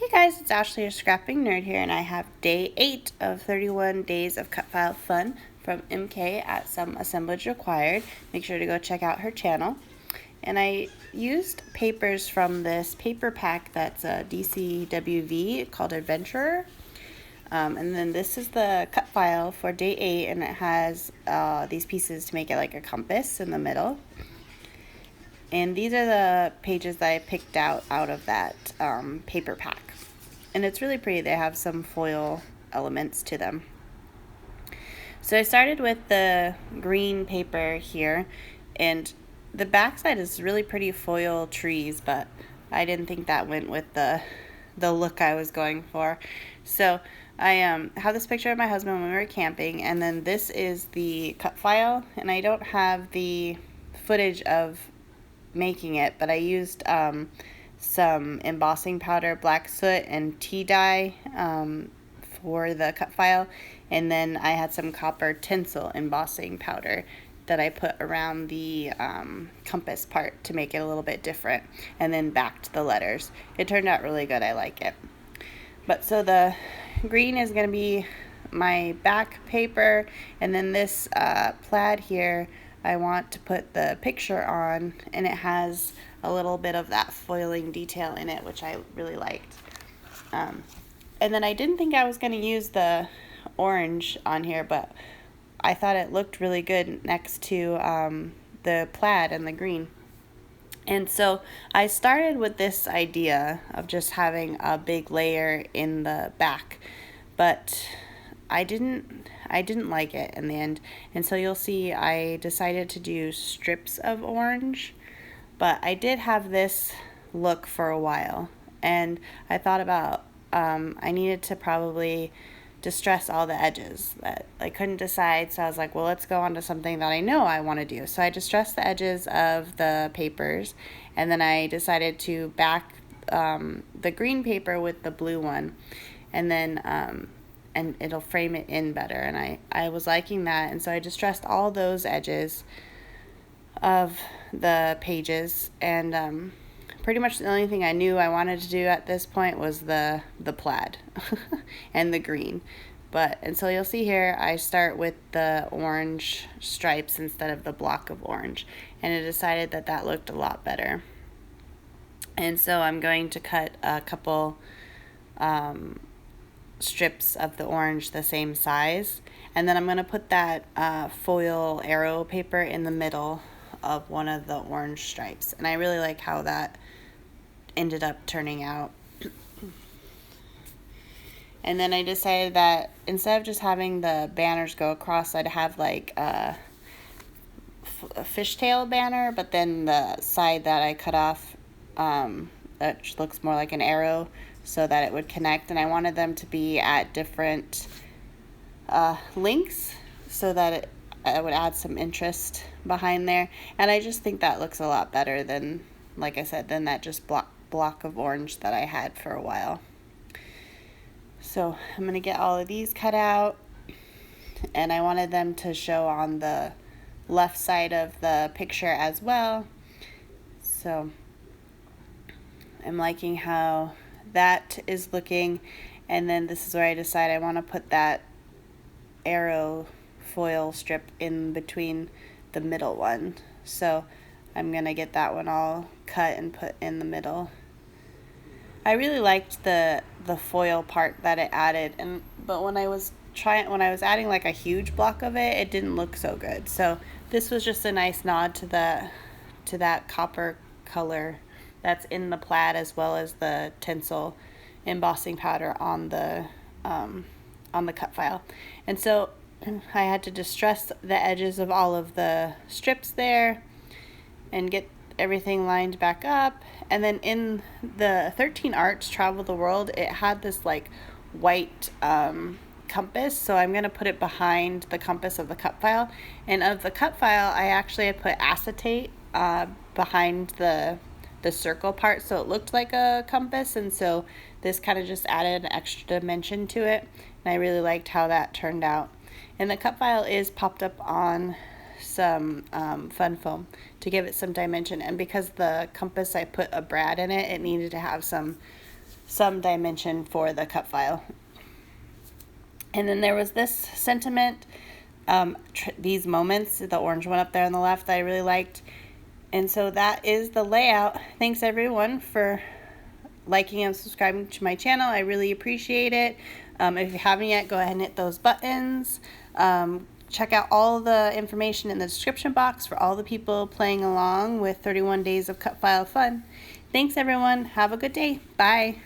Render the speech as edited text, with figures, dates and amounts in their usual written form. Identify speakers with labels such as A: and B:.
A: Hey guys, it's Ashley, your scrapping nerd here, and I have day 8 of 31 days of cut file fun from MK at some assemblage required. Make sure to go check out her channel. And I used papers from this paper pack that's a DCWV called Adventurer. And then this is the cut file for day 8, and it has these pieces to make it like a compass in the middle. And these are the pages that I picked out of that paper pack. And it's really pretty. They have some foil elements to them. So I started with the green paper here, and the backside is really pretty foil trees, but I didn't think that went with the look I was going for. So I have this picture of my husband when we were camping, and then this is the cut file, and I don't have the footage of making it, but I used some embossing powder, black soot, and tea dye for the cut file, and then I had some copper tinsel embossing powder that I put around the compass part to make it a little bit different, and then backed the letters. It turned out really good. I like it. But so the green is going to be my back paper, and then this plaid here I want to put the picture on, and it has a little bit of that foiling detail in it, which I really liked. And then I didn't think I was going to use the orange on here, but I thought it looked really good next to the plaid and the green. And so I started with this idea of just having a big layer in the back, but I didn't like it in the end. And so you'll see I decided to do strips of orange, but I did have this look for a while, and I thought about I needed to probably distress all the edges that I couldn't decide. So I was like, well, let's go on to something that I know I want to do. So I distressed the edges of the papers, and then I decided to back the green paper with the blue one, and then and it'll frame it in better. And I was liking that, and so I distressed all those edges of the pages, and pretty much the only thing I knew I wanted to do at this point was the plaid and the green. And so you'll see here I start with the orange stripes instead of the block of orange, and I decided that looked a lot better. And so I'm going to cut a couple strips of the orange the same size, and then I'm going to put that foil arrow paper in the middle of one of the orange stripes, and I really like how that ended up turning out. And then I decided that instead of just having the banners go across, I'd have like a fishtail banner, but then the side that I cut off that looks more like an arrow, so that it would connect, and I wanted them to be at different lengths so that it would add some interest behind there. And I just think that looks a lot better than, like I said, than that just block of orange that I had for a while. So I'm going to get all of these cut out, and I wanted them to show on the left side of the picture as well. So I'm liking how that is looking, and then this is where I decide I want to put that arrow foil strip in between the middle one. So I'm gonna get that one all cut and put in the middle. I really liked the foil part that it added, but when I was adding like a huge block of it, it didn't look so good. So this was just a nice nod to that copper color that's in the plaid, as well as the tinsel embossing powder on the cut file. And so I had to distress the edges of all of the strips there and get everything lined back up. And then in the 13 Arts Travel the World, it had this like white compass, so I'm going to put it behind the compass of the cut file. And of the cut file, I actually had put acetate behind the circle part, so it looked like a compass, and so this kind of just added an extra dimension to it, and I really liked how that turned out. And the cut file is popped up on some fun foam to give it some dimension, and because the compass I put a brad in it, it needed to have some some dimension for the cut file. And then there was this sentiment, these moments, the orange one up there on the left that I really liked. And so that is the layout. Thanks everyone for liking and subscribing to my channel. I really appreciate it. If you haven't yet, go ahead and hit those buttons. Check out all the information in the description box for all the people playing along with 31 days of cut file fun. Thanks everyone. Have a good day. Bye.